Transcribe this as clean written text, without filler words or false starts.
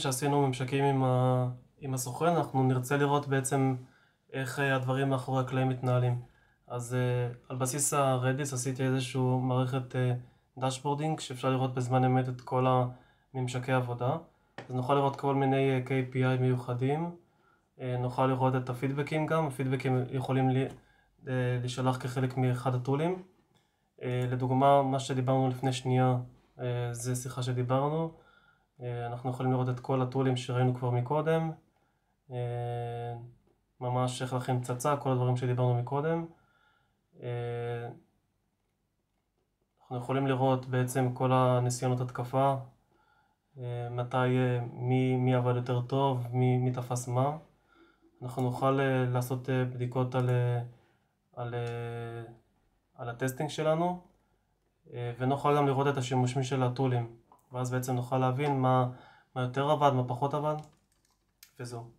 שעשינו ממשקים עם הסוכן, אנחנו נרצה לראות בעצם איך הדברים מאחורי הקלעים מתנהלים. אז על בסיס הרדיס עשיתי איזשהו מערכת דשבורדינג שאפשר לראות בזמן אמת את כל הממשקי עבודה. אז נוכל לראות כל מיני KPI מיוחדים, נוכל לראות את הפידבקים גם, הפידבקים יכולים להישלח כחלק מאחד הטולים. לדוגמה, מה שדיברנו לפני שנייה, זה שיחה שדיברנו. אנחנו יכולים לראות את כל הטולים שראינו כבר מקודם, ממש איך להכין פצצה, כל הדברים שדיברנו מקודם. אנחנו יכולים לראות בעצם כל הניסיונות התקפה, מי עבד יותר טוב, מי תפס מה. אנחנו נוכל לעשות בדיקות על הטסטינג שלנו, ונוכל גם לראות את השימושים של הטולים. ואז בעצם נוכל להבין מה יותר עבד, מה פחות עבד, וזהו.